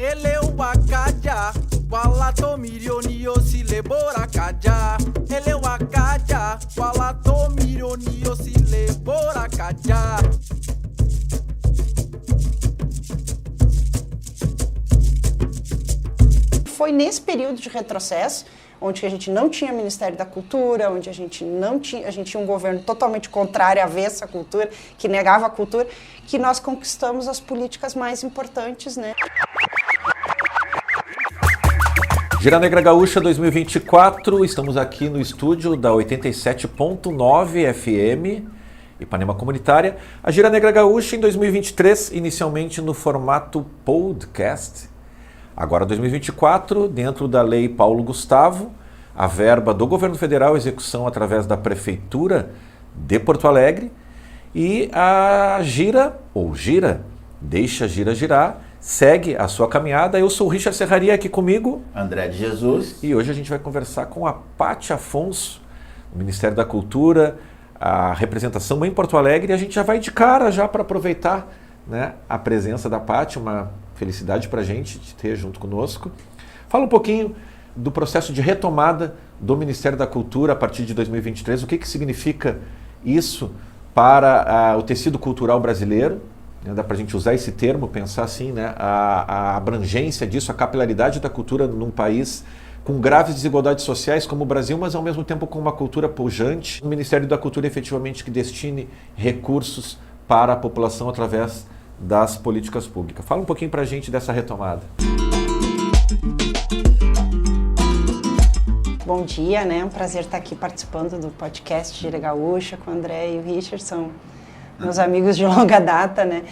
Eleu akaja, walato milioni osile borakaja. Eleu akaja, walato milioni osile borakaja. Foi nesse período de retrocesso, onde a gente não tinha Ministério da Cultura, onde a gente tinha um governo totalmente contrário, avesso à cultura, que negava a cultura, que nós conquistamos as políticas mais importantes, né? Gira Negra Gaúcha 2024, estamos aqui no estúdio da 87.9 FM, Ipanema Comunitária. A Gira Negra Gaúcha em 2023, inicialmente no formato podcast. Agora 2024, dentro da Lei Paulo Gustavo, a verba do Governo Federal, execução através da Prefeitura de Porto Alegre, e a Gira, ou Gira, deixa a Gira girar, segue a sua caminhada. Eu sou o Richard Serraria, aqui comigo André de Jesus. E hoje a gente vai conversar com a Paty Afonso, do Ministério da Cultura, a representação em Porto Alegre, e a gente já vai de cara já para aproveitar, né, a presença da Paty, uma felicidade para a gente te ter junto conosco. Fala um pouquinho do processo de retomada do Ministério da Cultura a partir de 2023, o que significa isso para o tecido cultural brasileiro, né? Dá para a gente usar esse termo, pensar assim, né? A abrangência disso, a capilaridade da cultura num país com graves desigualdades sociais como o Brasil, mas ao mesmo tempo com uma cultura pujante. O Ministério da Cultura efetivamente que destine recursos para a população através das políticas públicas. Fala um pouquinho para a gente dessa retomada. Bom dia, né? É um prazer estar aqui participando do podcast Gira Gaúcha com o André e o Richard, são meus amigos de longa data, né?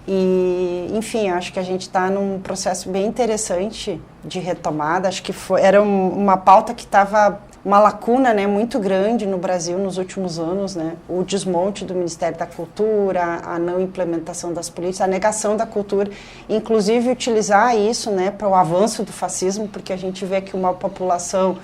E, enfim, acho que a gente está num processo bem interessante de retomada. Acho que era uma pauta que estava uma lacuna, né, muito grande no Brasil nos últimos anos, né? O desmonte do Ministério da Cultura, a não implementação das políticas, a negação da cultura, inclusive utilizar isso, né, para o avanço do fascismo, porque a gente vê que uma população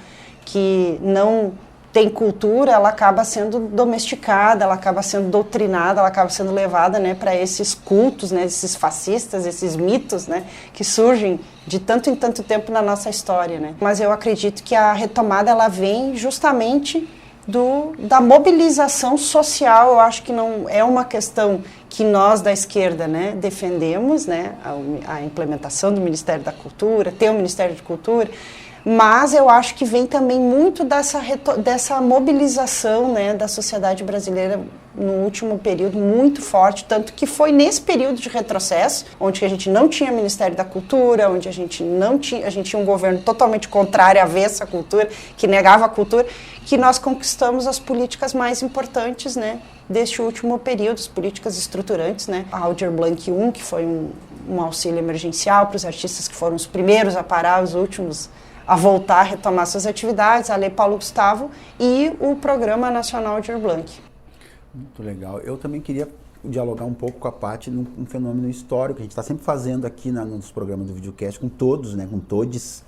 que não tem cultura, ela acaba sendo domesticada, ela acaba sendo doutrinada, ela acaba sendo levada, né, para esses cultos, né, esses fascistas, esses mitos, né, que surgem de tanto em tanto tempo na nossa história, né? Mas eu acredito que a retomada ela vem justamente da mobilização social. Eu acho que não é uma questão que nós da esquerda, né, defendemos, né, a implementação do Ministério da Cultura, ter o Ministério de Cultura, mas eu acho que vem também muito dessa mobilização, né, da sociedade brasileira no último período muito forte, tanto que foi nesse período de retrocesso, onde a gente não tinha Ministério da Cultura, onde a gente tinha um governo totalmente contrário, avesso à cultura, que negava a cultura, que nós conquistamos as políticas mais importantes, né, deste último período, as políticas estruturantes, né, a Aldir Blanc I, que foi um auxílio emergencial para os artistas que foram os primeiros a parar, os últimos a voltar a retomar suas atividades, a Lei Paulo Gustavo e o Programa Nacional Aldir Blanc. Muito legal. Eu também queria dialogar um pouco com a Paty num fenômeno histórico que a gente está sempre fazendo aqui nos programas do videocast, com todos, né, com todes,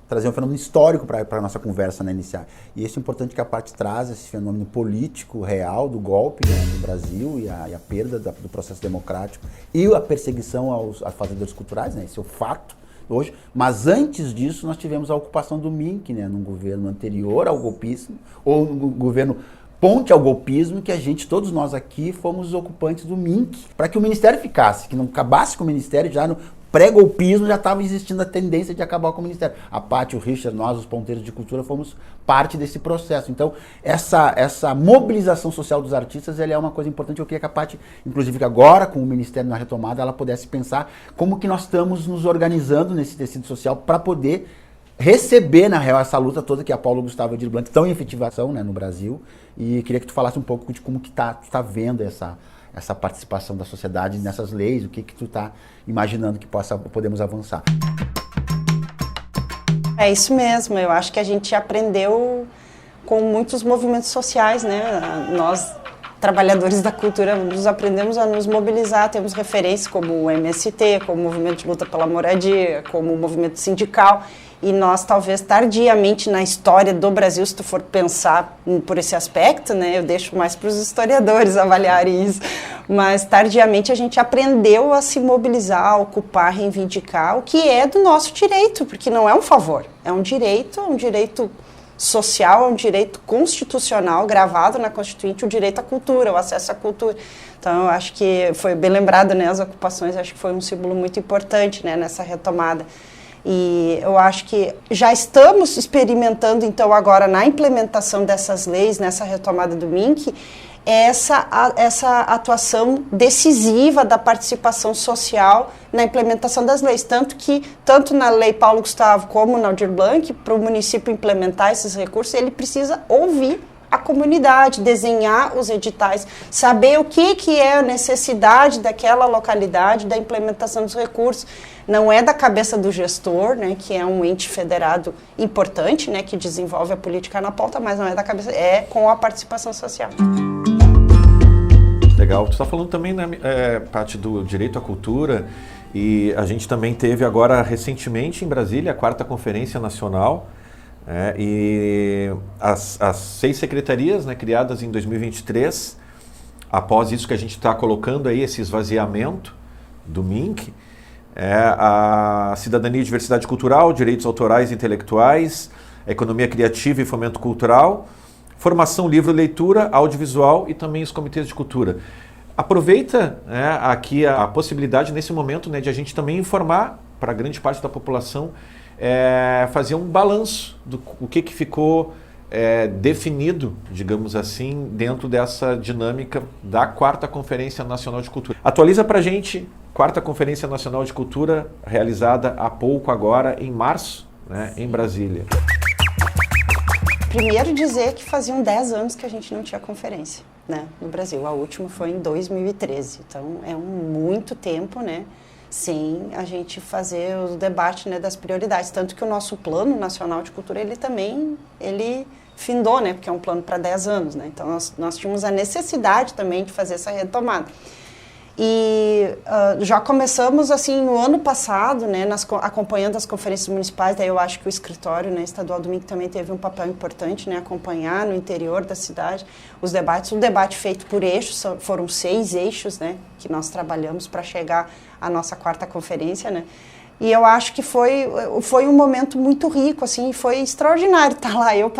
trazer um fenômeno histórico para a nossa conversa, né, inicial. E isso é importante que a Paty traz esse fenômeno político real do golpe, né, no Brasil e a perda do processo democrático e a perseguição aos fazedores culturais, né, esse é o fato hoje. Mas antes disso nós tivemos a ocupação do MINC, né, num governo anterior ao golpismo, ou no governo ponte ao golpismo, que todos nós aqui fomos os ocupantes do MINC, para que o Ministério ficasse, que não acabasse com o Ministério. Já no pré-golpismo já estava existindo a tendência de acabar com o Ministério. A Paty, o Richard, nós, os ponteiros de cultura, fomos parte desse processo. Então, essa mobilização social dos artistas, ela é uma coisa importante. Eu queria que a Paty, inclusive que agora, com o Ministério na retomada, ela pudesse pensar como que nós estamos nos organizando nesse tecido social para poder receber, na real, essa luta toda que a Paulo Gustavo e Aldir Blanc estão em efetivação, né, no Brasil. E queria que tu falasse um pouco de como que tu tá vendo essa participação da sociedade nessas leis, o que tu tá imaginando que podemos avançar. É isso mesmo, eu acho que a gente aprendeu com muitos movimentos sociais, né? Nós, trabalhadores da cultura, nos aprendemos a nos mobilizar, temos referências como o MST, como o Movimento de Luta pela Moradia, como o movimento sindical, e nós talvez tardiamente na história do Brasil, se tu for pensar por esse aspecto, né, eu deixo mais para os historiadores avaliarem isso, mas tardiamente a gente aprendeu a se mobilizar, a ocupar, reivindicar o que é do nosso direito, porque não é um favor, é um direito social, é um direito constitucional, gravado na Constituinte, o direito à cultura, o acesso à cultura. Então, eu acho que foi bem lembrado, né, as ocupações, acho que foi um símbolo muito importante, né, nessa retomada. E eu acho que já estamos experimentando, então, agora na implementação dessas leis, nessa retomada do MINC, essa atuação decisiva da participação social na implementação das leis. Tanto na Lei Paulo Gustavo como na Aldir Blanc, para o município implementar esses recursos, ele precisa ouvir a comunidade, desenhar os editais, saber o que é a necessidade daquela localidade, da implementação dos recursos. Não é da cabeça do gestor, né, que é um ente federado importante, né, que desenvolve a política na pauta, mas não é da cabeça, é com a participação social. Legal. Tu está falando também, né, parte do direito à cultura, e a gente também teve agora recentemente em Brasília a 4ª Conferência Nacional, e as 6 secretarias, né, criadas em 2023, após isso que a gente está colocando aí, esse esvaziamento do MINC, a cidadania e diversidade cultural, direitos autorais e intelectuais, economia criativa e fomento cultural, formação, livro, leitura, audiovisual e também os comitês de cultura. Aproveita, aqui a possibilidade nesse momento, né, de a gente também informar para grande parte da população, fazer um balanço do que ficou definido, digamos assim, dentro dessa dinâmica da 4ª Conferência Nacional de Cultura. Atualiza para a gente, 4ª Conferência Nacional de Cultura, realizada há pouco agora, em março, né, em Brasília. Primeiro dizer que faziam 10 anos que a gente não tinha conferência, né, no Brasil. A última foi em 2013, então é muito tempo, né, sem a gente fazer o debate, né, das prioridades. Tanto que o nosso Plano Nacional de Cultura, ele findou, né, porque é um plano para 10 anos, né, então nós tínhamos a necessidade também de fazer essa retomada. E já começamos, assim, no ano passado, né, acompanhando as conferências municipais, daí eu acho que o escritório, né, estadual do MINC também teve um papel importante, né, acompanhar no interior da cidade os debates. O debate feito por eixos, foram 6 eixos, né, que nós trabalhamos para chegar à nossa 4ª conferência, né. E eu acho que foi um momento muito rico, assim, foi extraordinário estar lá. Eu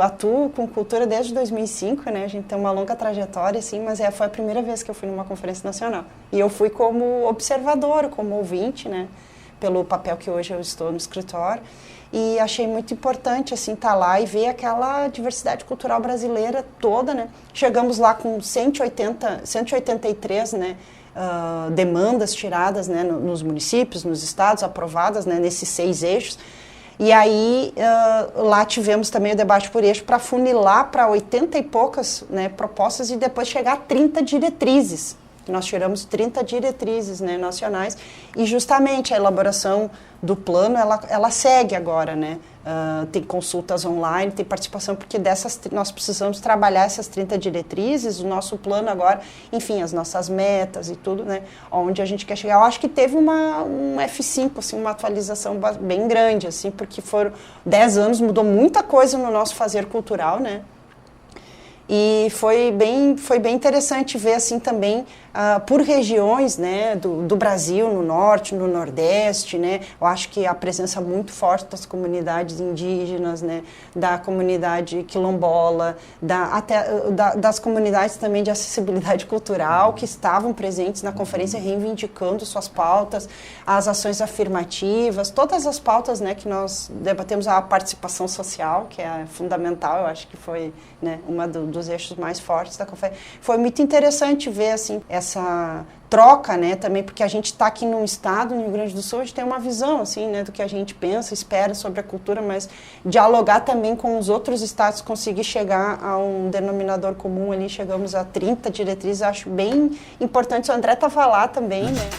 atuo com cultura desde 2005, né, a gente tem uma longa trajetória, assim, mas foi a primeira vez que eu fui numa conferência nacional. E eu fui como observadora, como ouvinte, né, pelo papel que hoje eu estou no escritório. E achei muito importante, assim, estar lá e ver aquela diversidade cultural brasileira toda, né. Chegamos lá com 183, né, demandas tiradas, né, nos municípios, nos estados, aprovadas, né, nesses 6 eixos. E aí, lá tivemos também o debate por eixo para funilar para 80 e poucas, né, propostas e depois chegar a 30 diretrizes. Nós tiramos 30 diretrizes, né, nacionais, e justamente a elaboração do plano, ela segue agora, né? Tem consultas online, tem participação, porque nós precisamos trabalhar essas 30 diretrizes, o nosso plano agora, enfim, as nossas metas e tudo, né? Onde a gente quer chegar. Eu acho que teve um F5, assim, uma atualização bem grande, assim, porque foram 10 anos, mudou muita coisa no nosso fazer cultural, né? E foi bem interessante ver, assim, também por regiões, né, do Brasil, no norte, no nordeste, né, eu acho que a presença muito forte das comunidades indígenas, né, da comunidade quilombola, das comunidades também de acessibilidade cultural que estavam presentes na conferência reivindicando suas pautas, as ações afirmativas, todas as pautas, né, que nós debatemos, a participação social, que é fundamental, eu acho que foi, né, uma dos eixos mais fortes da conferência. Foi muito interessante ver, assim, essa troca, né, também, porque a gente está aqui num estado, no Rio Grande do Sul, a gente tem uma visão, assim, né, do que a gente pensa, espera sobre a cultura, mas dialogar também com os outros estados, conseguir chegar a um denominador comum ali, chegamos a 30 diretrizes, acho bem importante. O André estava lá também, né.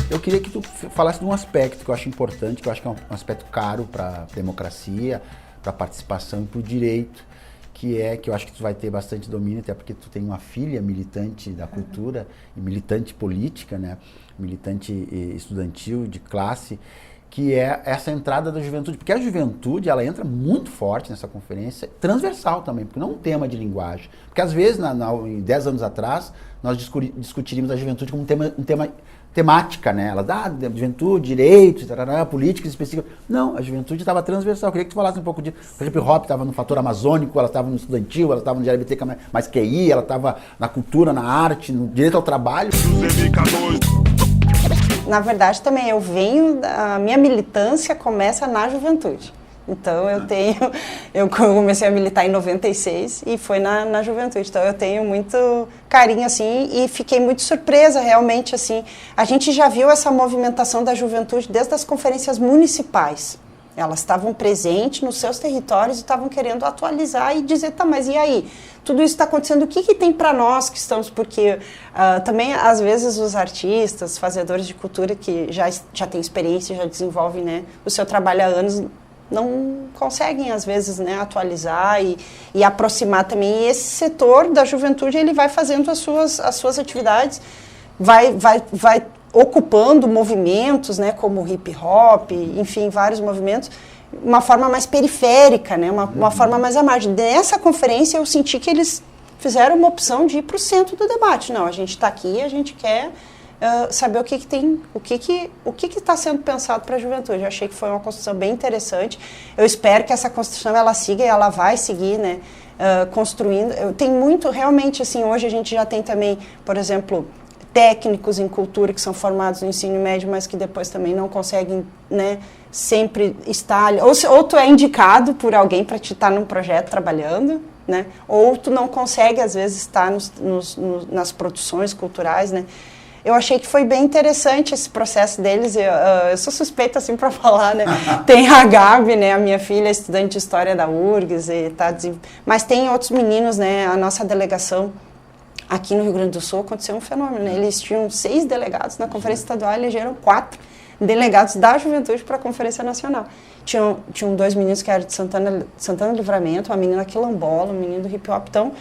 Eu queria que tu falasse de um aspecto que eu acho importante, que eu acho que é um aspecto caro para a democracia, para a participação e para o direito, que eu acho que tu vai ter bastante domínio, até porque tu tem uma filha militante da cultura e militante política, né? Militante estudantil de classe, que é essa entrada da juventude, porque a juventude, ela entra muito forte nessa conferência, transversal também, porque não é um tema de linguagem, porque às vezes, em 10 anos atrás, nós discutiríamos a juventude como um tema temática, né? Ela dá juventude, direitos, políticas específicas. Não, a juventude estava transversal. Eu queria que tu falasse um pouco de... Por exemplo, o Hop estava no fator amazônico, ela estava no estudantil, ela estava no LGBTQ mais QI, ela estava na cultura, na arte, no direito ao trabalho. Na verdade, também a minha militância começa na juventude. Então, eu comecei a militar em 96 e foi na juventude. Então, eu tenho muito carinho, assim, e fiquei muito surpresa, realmente, assim. A gente já viu essa movimentação da juventude desde as conferências municipais. Elas estavam presentes nos seus territórios e estavam querendo atualizar e dizer, tá, mas e aí? Tudo isso está acontecendo, o que tem para nós que estamos... Porque também, às vezes, os artistas, fazedores de cultura que já têm experiência, já desenvolvem, né, o seu trabalho há anos... não conseguem, às vezes, né, atualizar e aproximar também. E esse setor da juventude, ele vai fazendo as suas atividades, vai ocupando movimentos, né, como o hip hop, enfim, vários movimentos, uma forma mais periférica, né, uma forma mais à margem. Nessa conferência, eu senti que eles fizeram uma opção de ir para o centro do debate. Não, a gente está aqui, a gente quer... saber o que tem, o que está sendo pensado para a juventude. Eu achei que foi uma construção bem interessante. Eu espero que essa construção ela siga e ela vai seguir, né, construindo. Tem muito, realmente, assim, hoje a gente já tem também, por exemplo, técnicos em cultura que são formados no ensino médio, mas que depois também não conseguem, né, sempre estar... Ou tu é indicado por alguém para te estar num projeto trabalhando, né, ou tu não consegue, às vezes, estar nas produções culturais, né. Eu achei que foi bem interessante esse processo deles. Eu sou suspeita, assim, para falar, né? Tem a Gabi, né? A minha filha, estudante de História da URGS. Mas tem outros meninos, né? A nossa delegação aqui no Rio Grande do Sul aconteceu um fenômeno, né? Eles tinham 6 delegados na Conferência Estadual e elegeram 4 delegados da juventude para a Conferência Nacional. Tinham 2 meninos que eram de Santana Livramento, uma menina quilombola, um menino do hip hop, então,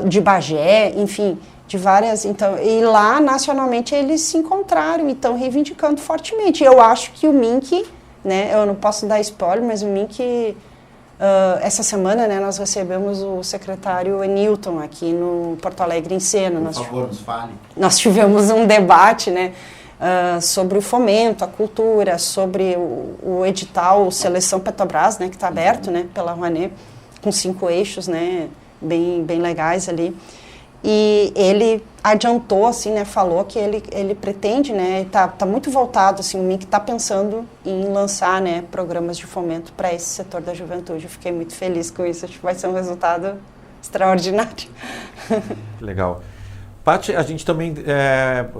de Bagé, enfim... de várias, então, e lá nacionalmente eles se encontraram e estão reivindicando fortemente. Eu acho que o MINC, né, eu não posso dar spoiler, mas o MINC, essa semana, né, nós recebemos o secretário Enilton aqui no Porto Alegre em Cena. Por favor, nos fale. Nós tivemos um debate, né, sobre o fomento, a cultura, sobre o edital Seleção Petrobras, né, que está aberto, né, pela Rouanet, com 5 eixos, né, bem legais ali. E ele adiantou, assim, né, falou que ele pretende, né, tá muito voltado, assim, o MINC está pensando em lançar, né, programas de fomento para esse setor da juventude. Eu fiquei muito feliz com isso, acho que vai ser um resultado extraordinário. Legal. Paty, a gente também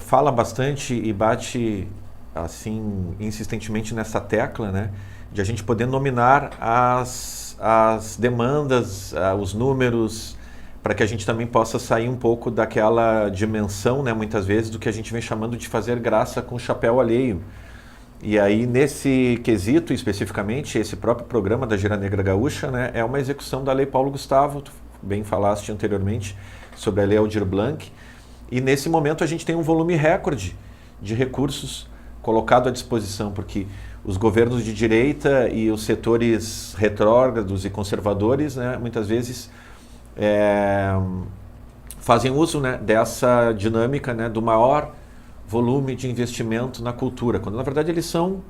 fala bastante e bate, assim, insistentemente nessa tecla, né, de a gente poder nominar as demandas, os números, para que a gente também possa sair um pouco daquela dimensão, né, muitas vezes, do que a gente vem chamando de fazer graça com o chapéu alheio. E aí, nesse quesito, especificamente, esse próprio programa da Gira Negra Gaúcha, né, é uma execução da Lei Paulo Gustavo, tu bem falaste anteriormente, sobre a Lei Aldir Blanc, e nesse momento a gente tem um volume recorde de recursos colocado à disposição, porque os governos de direita e os setores retrógrados e conservadores, né, muitas vezes... fazem uso, né, dessa dinâmica, né, do maior volume de investimento na cultura, quando na verdade eles são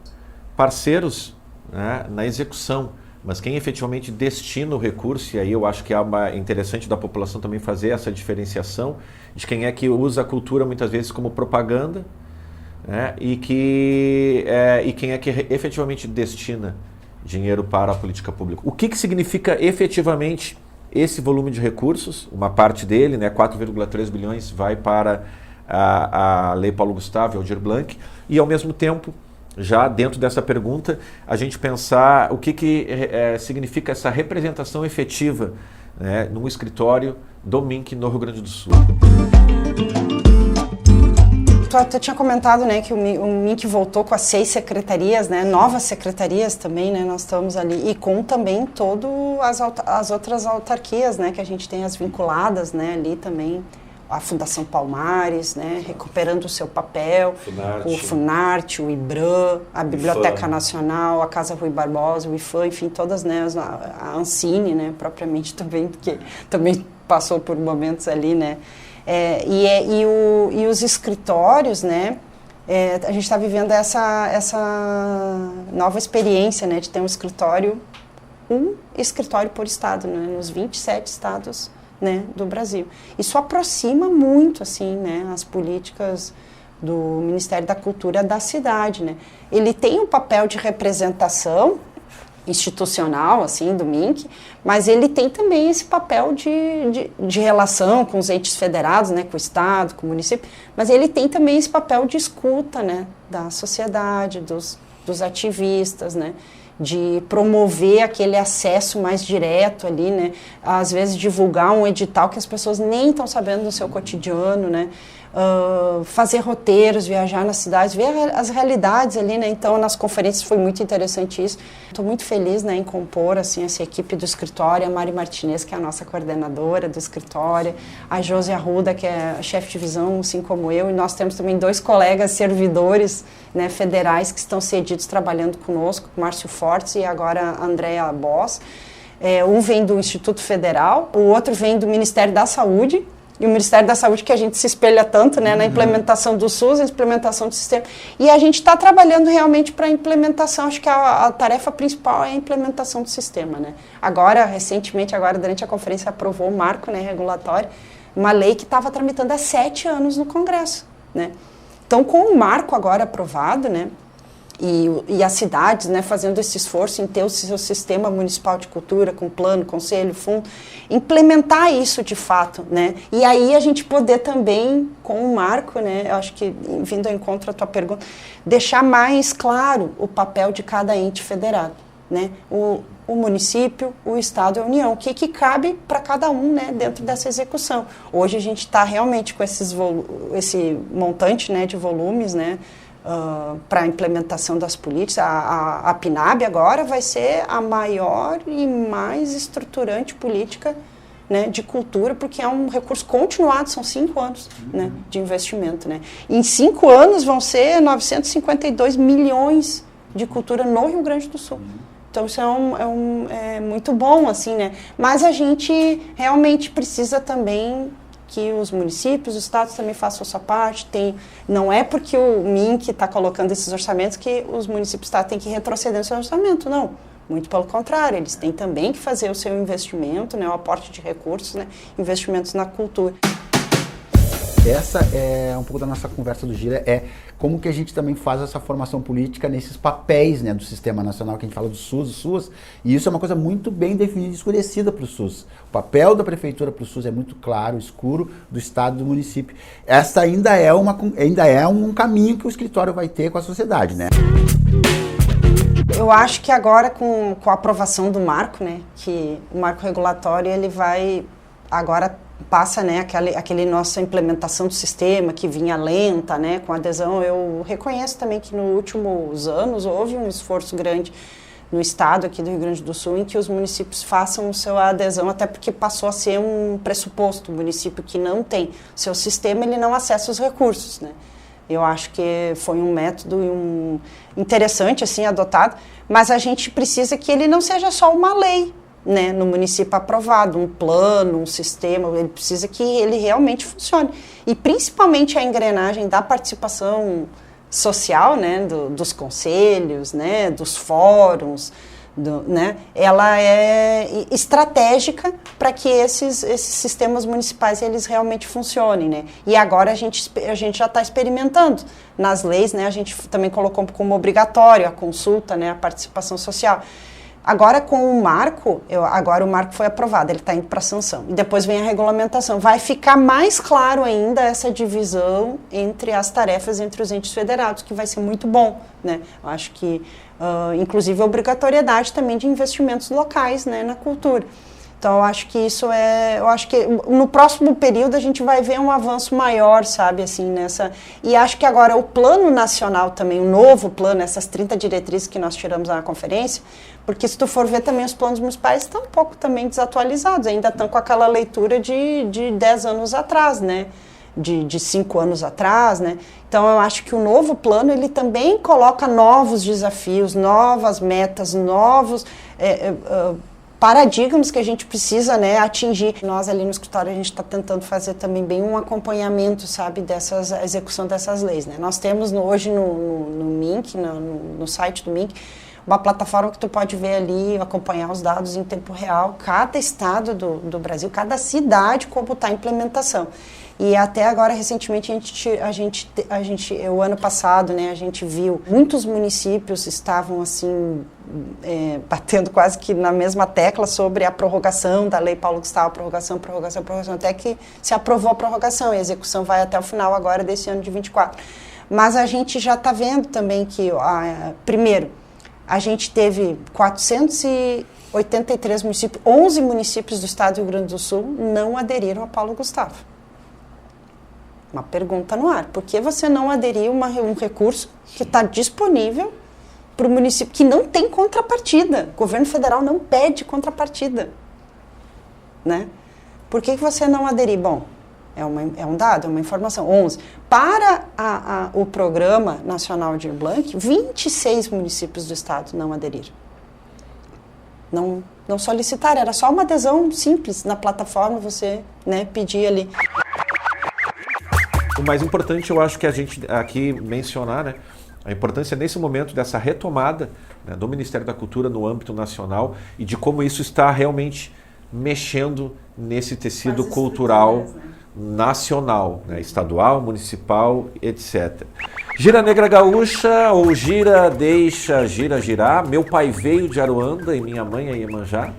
parceiros, né, na execução, mas quem efetivamente destina o recurso, e aí eu acho que é interessante da população também fazer essa diferenciação de quem é que usa a cultura muitas vezes como propaganda, né, e quem é que efetivamente destina dinheiro para a política pública. O que significa efetivamente esse volume de recursos? Uma parte dele, né, 4,3 bilhões, vai para a Lei Paulo Gustavo e Aldir Blanc, e ao mesmo tempo, já dentro dessa pergunta, a gente pensar o que significa essa representação efetiva, né, num escritório do MINC no Rio Grande do Sul. Tu tinha comentado, né, que o MINC voltou com as 6 secretarias, né, novas secretarias também, né, nós estamos ali, e com também todas as outras autarquias, né, que a gente tem as vinculadas, né, ali também, a Fundação Palmares, né, recuperando o seu papel, Funarte. o Funarte, o IBRAM, a Biblioteca IFAM. Nacional, a Casa Rui Barbosa, o IFAM, enfim, todas, né, a Ancine, né, propriamente também, porque também passou por momentos ali, né, e os escritórios, né, a gente está vivendo essa nova experiência, né, de ter um escritório por estado, né, nos 27 estados, né, do Brasil. Isso aproxima muito, assim, né, as políticas do Ministério da Cultura da cidade, né. Ele tem um papel de representação institucional, assim, do MINC, mas ele tem também esse papel de relação com os entes federados, né, com o Estado, com o município, mas ele tem também esse papel de escuta, né, da sociedade, dos ativistas, né, de promover aquele acesso mais direto ali, né, às vezes divulgar um edital que as pessoas nem estão sabendo do seu cotidiano, né, fazer roteiros, viajar nas cidades, ver as realidades ali, né, então nas conferências foi muito interessante isso. Estou muito feliz, né, em compor, assim, essa equipe do escritório, a Mari Martinez, que é a nossa coordenadora do escritório, a Josi Arruda, que é a chefe de divisão, assim como eu, e nós temos também 2 colegas servidores, né, federais que estão cedidos trabalhando conosco, Márcio Fortes e agora a Andréa Boss. Um vem do Instituto Federal, o outro vem do Ministério da Saúde, e o Ministério da Saúde que a gente se espelha tanto, né, na implementação do SUS, na implementação do sistema, e a gente está trabalhando realmente para a implementação, acho que a tarefa principal é a implementação do sistema, né. Agora, recentemente, durante a conferência, aprovou o marco, né, regulatório, uma lei que estava tramitando há 7 anos no Congresso, né. Então, com o marco agora aprovado, né, e as cidades, né, fazendo esse esforço em ter o seu sistema municipal de cultura, com plano, conselho, fundo, implementar isso de fato, né, e aí a gente poder também, com o marco, né, eu acho que, vindo ao encontro à tua pergunta, deixar mais claro o papel de cada ente federado, né, o município, o Estado e a União, o que cabe para cada um, né, dentro dessa execução. Hoje a gente está realmente com esse montante, né, de volumes, né, para a implementação das políticas. A PNAB agora vai ser a maior e mais estruturante política, né, de cultura, porque é um recurso continuado, são 5 anos, né, de investimento. Né. Em 5 anos vão ser 952 milhões de cultura no Rio Grande do Sul. Então isso é muito bom, assim, né? Mas a gente realmente precisa também que os municípios, os estados também façam a sua parte. Não é porque o MINC está colocando esses orçamentos que os municípios têm que retroceder no seu orçamento, não. Muito pelo contrário, eles têm também que fazer o seu investimento, né, o aporte de recursos, né, investimentos na cultura. Essa é um pouco da nossa conversa do Gira, como que a gente também faz essa formação política nesses papéis, né, do Sistema Nacional, que a gente fala do SUS, SUAS, e isso é uma coisa muito bem definida e escurecida para o SUS. O papel da Prefeitura para o SUS é muito claro, escuro, do Estado e do município. Essa ainda é um caminho que o escritório vai ter com a sociedade, né? Eu acho que agora, com a aprovação do marco, né, que o marco regulatório, ele vai agora passa, né, aquele nossa implementação do sistema que vinha lenta, né, com adesão. Eu reconheço também que nos últimos anos houve um esforço grande no estado aqui do Rio Grande do Sul em que os municípios façam sua adesão, até porque passou a ser um pressuposto. O município que não tem seu sistema, ele não acessa os recursos, né. Eu acho que foi um método interessante, assim, adotado, mas a gente precisa que ele não seja só uma lei, né, no município aprovado, um plano, um sistema. Ele precisa que ele realmente funcione. E principalmente a engrenagem da participação social, né, dos conselhos, né, dos fóruns, né, ela é estratégica para que esses sistemas municipais eles realmente funcionem, né. E agora a gente já está experimentando nas leis, né, a gente também colocou como obrigatório a consulta, né, a participação social. Agora com o marco, agora o marco foi aprovado, ele está indo para sanção. E depois vem a regulamentação. Vai ficar mais claro ainda essa divisão entre as tarefas entre os entes federados, que vai ser muito bom, né? Eu acho que, inclusive, a obrigatoriedade também de investimentos locais, né, na cultura. Então, eu acho que isso eu acho que no próximo período a gente vai ver um avanço maior, sabe, assim, nessa... E acho que agora o plano nacional também, o novo plano, essas 30 diretrizes que nós tiramos na conferência, porque se tu for ver também os planos municipais estão um pouco também desatualizados, ainda estão com aquela leitura de 10 anos atrás, né, de 5 anos atrás, né. Então, eu acho que o novo plano, ele também coloca novos desafios, novas metas, novos... paradigmas que a gente precisa, né, atingir. Nós ali no escritório a gente está tentando fazer também bem um acompanhamento, sabe, a execução dessas leis, né. Nós temos hoje no MINC, no site do MINC, uma plataforma que tu pode ver ali, acompanhar os dados em tempo real, cada estado do Brasil, cada cidade, como está a implementação. E até agora, recentemente, o ano passado, né, a gente viu muitos municípios estavam assim, batendo quase que na mesma tecla sobre a prorrogação da Lei Paulo Gustavo, prorrogação, até que se aprovou a prorrogação e a execução vai até o final agora desse ano de 24. Mas a gente já está vendo também que, primeiro, a gente teve 483 municípios, 11 municípios do estado do Rio Grande do Sul não aderiram a Paulo Gustavo. Uma pergunta no ar. Por que você não aderiu a um recurso que está disponível para o município, que não tem contrapartida? O governo federal não pede contrapartida, né? Por que você não aderiu? Bom, é um dado, é uma informação. 11. Para o Programa Nacional de Blanc, 26 municípios do estado não aderiram. Não solicitaram, era só uma adesão simples na plataforma, você, né, pedir ali. O mais importante, eu acho que a gente aqui mencionar, né, a importância nesse momento dessa retomada, né, do Ministério da Cultura no âmbito nacional e de como isso está realmente mexendo nesse tecido cultural, né, nacional, né, estadual, municipal, etc. Gira Negra Gaúcha ou Gira, Deixa, Gira, Girar. Meu pai veio de Aruanda e minha mãe é Iemanjá.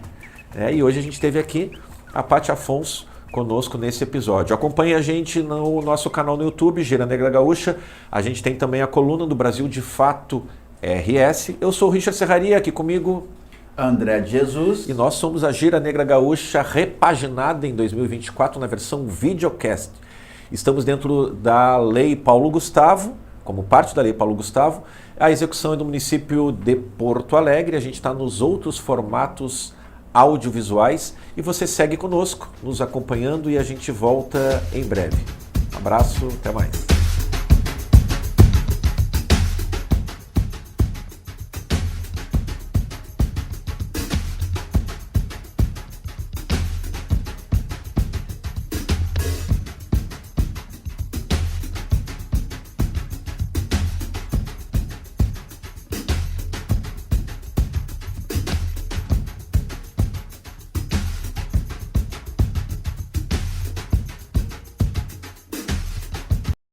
E hoje a gente teve aqui a Paty Afonso conosco nesse episódio. Acompanhe a gente no nosso canal no YouTube, Gira Negra Gaúcha. A gente tem também a coluna do Brasil de Fato RS. Eu sou o Richard Serraria, aqui comigo André de Jesus. E nós somos a Gira Negra Gaúcha repaginada em 2024 na versão videocast. Estamos dentro da Lei Paulo Gustavo, como parte da Lei Paulo Gustavo. A execução é do município de Porto Alegre. A gente está nos outros formatos audiovisuais e você segue conosco, nos acompanhando, e a gente volta em breve. Um abraço, até mais.